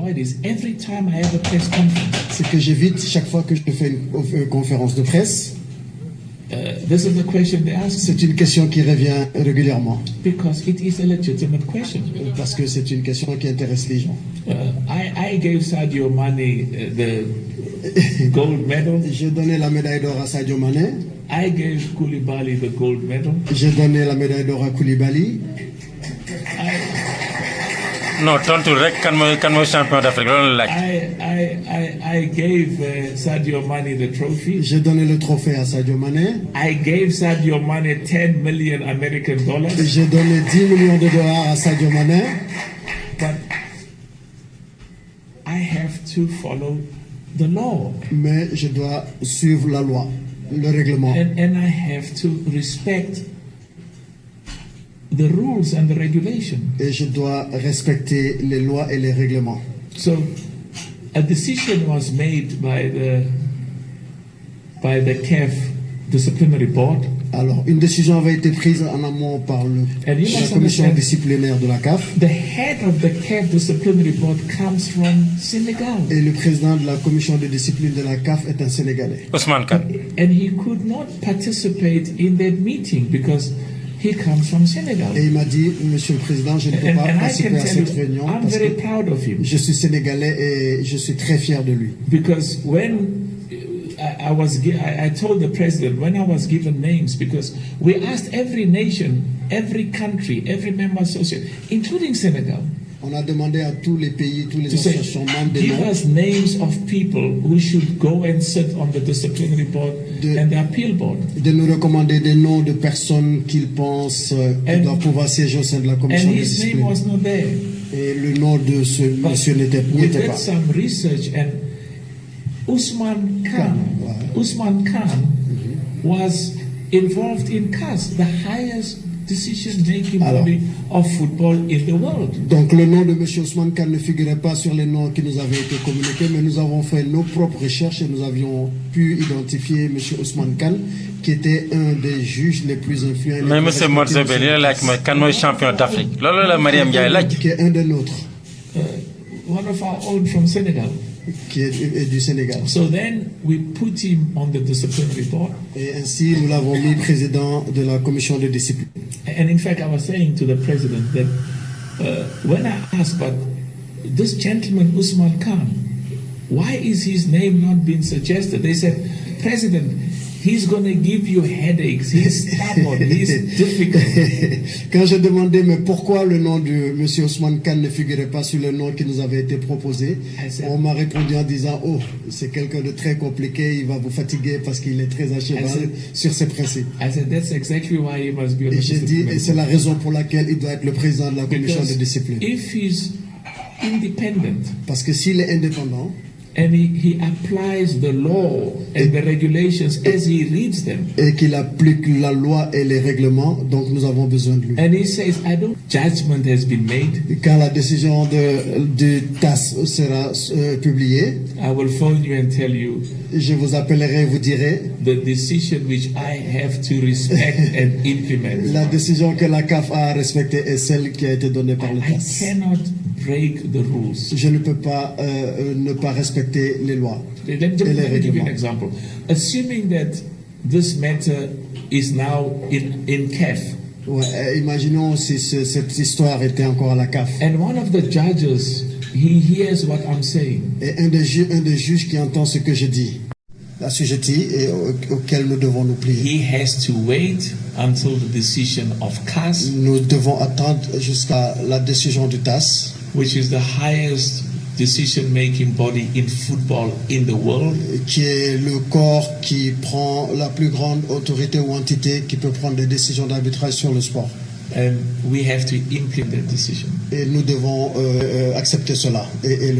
avoid is every time I have a press conference. C'est que j'évite chaque fois que je fais une conférence de presse. This is the question they ask C'est une question qui revient régulièrement because it is a legitimate question. parce que c'est une question qui intéresse les gens. I gave Sadio Mane the gold medal. J'ai donné la médaille d'or à Sadio Mané. I gave Koulibaly the gold medal. J'ai donné la médaille d'or à Koulibaly. non tontu rek kan mooy champion d'Afrique loolu la laaj. I gave Sadio Mane the trophy. J'ai donné le trophée à Sadio Mané. I gave Sadio Mane $10 million American dollars. J'ai donné 10 millions de dollars à Sadio Mané. But I have to follow the law. Mais je dois suivre la loi, le règlement. And I have to respect the rules and the regulation. Et je dois respecter les lois et les règlements. So a decision was made by the CAF disciplinary board. Alors, une décision avait été prise en amont par la commission disciplinaire de la CAF. The head of the CAF disciplinary board comes from Senegal. Et le président de la commission de discipline de la CAF est un Sénégalais. Ousmane Kane. And he could not participate in that meeting because he comes from Senegal. Et il m'a dit, Monsieur le Président, je ne peux pas participer à cette réunion parce que je suis Sénégalais et je suis très fier de lui. Because when I told the president when I was given names, because we asked every nation, every country, every member association, including Senegal. On a demandé à tous les pays, toutes les associations membres des give us names of people who should go and sit on the disciplinary board and the appeal board. De nous recommander des noms de personnes qu'ils pensent qui doivent pouvoir siéger au sein de la commission de discipline. And his name was not there. Et le nom de ce monsieur n'était pas. We did some research and Ousmane Khan was involved in CAS, the highest decision-making body of football in the world. Donc le nom de M. Ousmane Khan ne figurait pas sur les noms qui nous avaient été communiqués, mais nous avons fait nos propres recherches et nous avions pu identifier M. Ousmane Khan, qui était un des juges les plus influents. Mais M. Morzabel, il a dit champion d'Afrique. Lolo la Mariam Ndiaye laaj. Qui est un des nôtres. One of our own from Senegal. Qui est du Sénégal. So then we put him on the disciplinary board. Et ainsi nous l'avons mis président de la commission de discipline. And in fact, I was saying to the president that when I asked, but this gentleman Ousmane Khan, why is his name not being suggested? They said, President, he's going to give you headaches. He's stubborn. He's difficult. Quand j'ai demandé, mais pourquoi le nom de M. Ousmane Khan ne figurait pas sur le nom qui nous avait été proposé, on m'a répondu en disant, oh, c'est quelqu'un de très compliqué, il va vous fatiguer parce qu'il est très à cheval sur ses principes. I said, that's exactly why he must be on the Et j'ai dit, et c'est la raison pour laquelle il doit être le président de la commission de discipline. If he's independent, parce que s'il est indépendant, and he applies the law and the regulations as he reads them. Et qu'il applique la loi et les règlements, donc nous avons besoin de lui. And he says, judgment has been made. Quand la décision du TAS sera publiée, I will phone you and tell you. Je vous appellerai et vous dirai. The decision which I have to respect and implement. La décision que la CAF a respectée est celle qui a été donnée par le TAS. I cannot break the rules. Je ne peux pas ne pas respecter les lois. Let me give you an example. Assuming that this matter is now in CAF. Ouais, imaginons si cette histoire était encore à la CAF. And one of the judges, he hears what I'm saying. Et un des juges qui entend ce que je dis, assujetti et auquel nous devons nous plier. He has to wait until the decision of CAS. Nous devons attendre jusqu'à la décision du TAS, which is the highest decision-making body in football in the world. Qui est le corps qui prend la plus grande autorité ou entité qui peut prendre des décisions d'arbitrage sur le sport. And we have to implement that decision. Et nous devons accepter cela et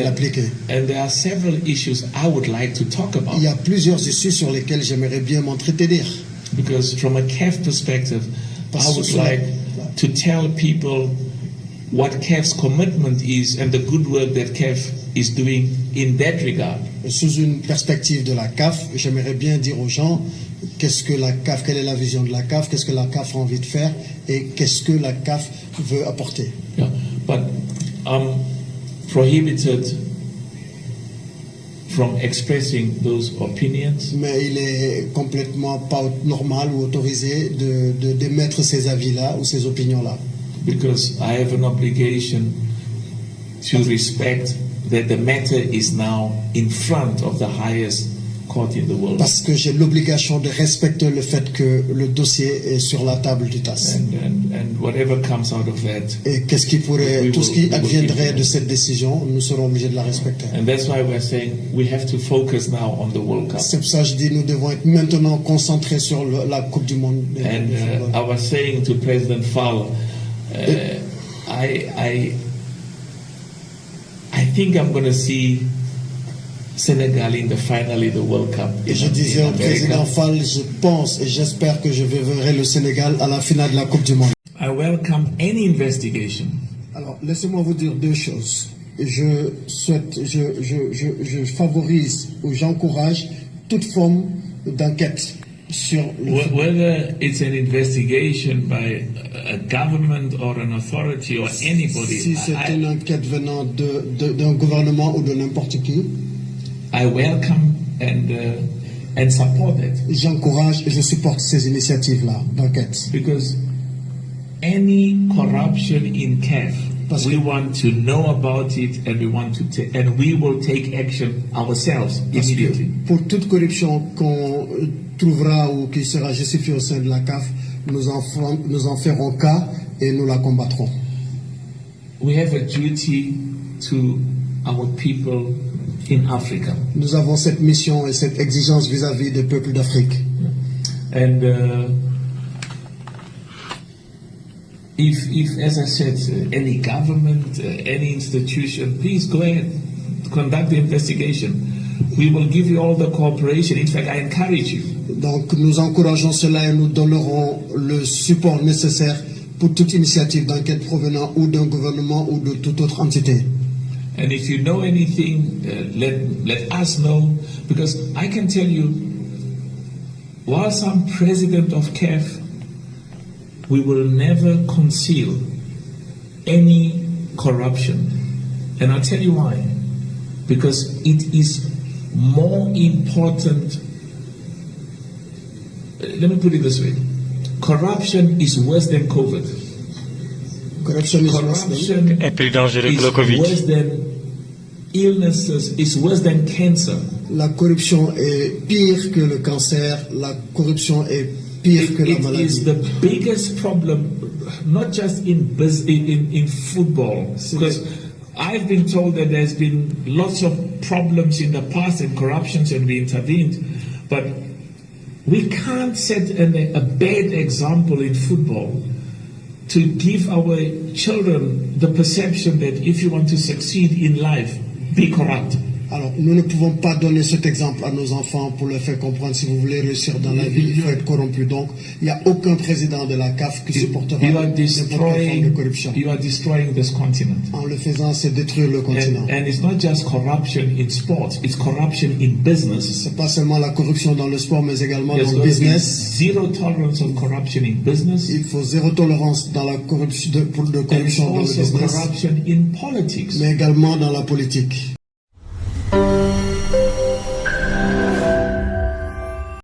l'appliquer. And there are several issues I would like to talk about. Il y a plusieurs issues sur lesquelles j'aimerais bien m'entretenir. Because from a CAF perspective, I would like to tell people what CAF's commitment is and the good work that CAF is doing in that regard. Sous une perspective de la CAF, j'aimerais bien dire aux gens qu'est-ce que la CAF, quelle est la vision de la CAF, qu'est-ce que la CAF a envie de faire et qu'est-ce que la CAF veut apporter. Yeah, but prohibited from expressing those opinions. Mais il est complètement pas normal ou autorisé d'émettre ces avis-là ou ces opinions-là. Because I have an obligation to respect that the matter is now in front of the highest court in the world. Parce que j'ai l'obligation de respecter le fait que le dossier est sur la table du TAS. And whatever comes out of that. Et tout ce qui adviendrait de cette décision, nous serons obligés de la respecter. And that's why we're saying we have to focus now on the World Cup. C'est pour ça que je dis nous devons être maintenant concentrés sur la Coupe du Monde. And I was saying to President Fall, I think I'm going to see Senegal in the finale of the World Cup. Et je disais au président Fall, je pense et j'espère que je verrai le Sénégal à la finale de la Coupe du Monde. I welcome any investigation. Alors, laissez-moi vous dire deux choses. Je favorise ou j'encourage toute forme d'enquête sur whether it's an investigation by a government or an authority or anybody. Si c'est une enquête venant d'un gouvernement ou de n'importe qui, I welcome and support it. J'encourage et je supporte ces initiatives-là d'enquête. Because any corruption in CAF, we want to know about it and we will take action ourselves immediately. Pour toute corruption qu'on trouvera ou qui sera justifiée au sein de la CAF, nous en ferons cas et nous la combattrons. We have a duty to our people in Africa. Nous avons cette mission et cette exigence vis-à-vis des peuples d'Afrique. And if as I said, any government, any institution, please go ahead, conduct the investigation. We will give you all the cooperation. In fact, I encourage you. Donc nous encourageons cela et nous donnerons le support nécessaire pour toute initiative d'enquête provenant ou d'un gouvernement ou de toute autre entité. And if you know anything, let us know, because I can tell you, whilst I'm president of CAF, we will never conceal any corruption. And I'll tell you why. Because it is more important. Let me put it this way. Corruption is worse than COVID. Corruption est plus dangereux que le Covid. Worse than illnesses, is worse than cancer. La corruption est pire que le cancer. La corruption est pire que la maladie. It is the biggest problem, not just in football. Because I've been told that there's been lots of problems in the past and corruptions and we intervened, but we can't set a bad example in football to give our children the perception that if you want to succeed in life, be corrupt. Alors, nous ne pouvons pas donner cet exemple à nos enfants pour leur faire comprendre si vous voulez réussir dans la vie, il faut être corrompu. Donc, il n'y a aucun président de la CAF qui supportera n'importe quelle forme de corruption. You are destroying this continent. En le faisant, c'est détruire le continent. And it's not just corruption in sports, it's corruption in business. C'est pas seulement la corruption dans le sport, mais également dans le business. Zero tolerance of corruption in business. Il faut zéro tolérance dans la corruption, de corruption dans le business. Corruption in politics. Mais également dans la politique.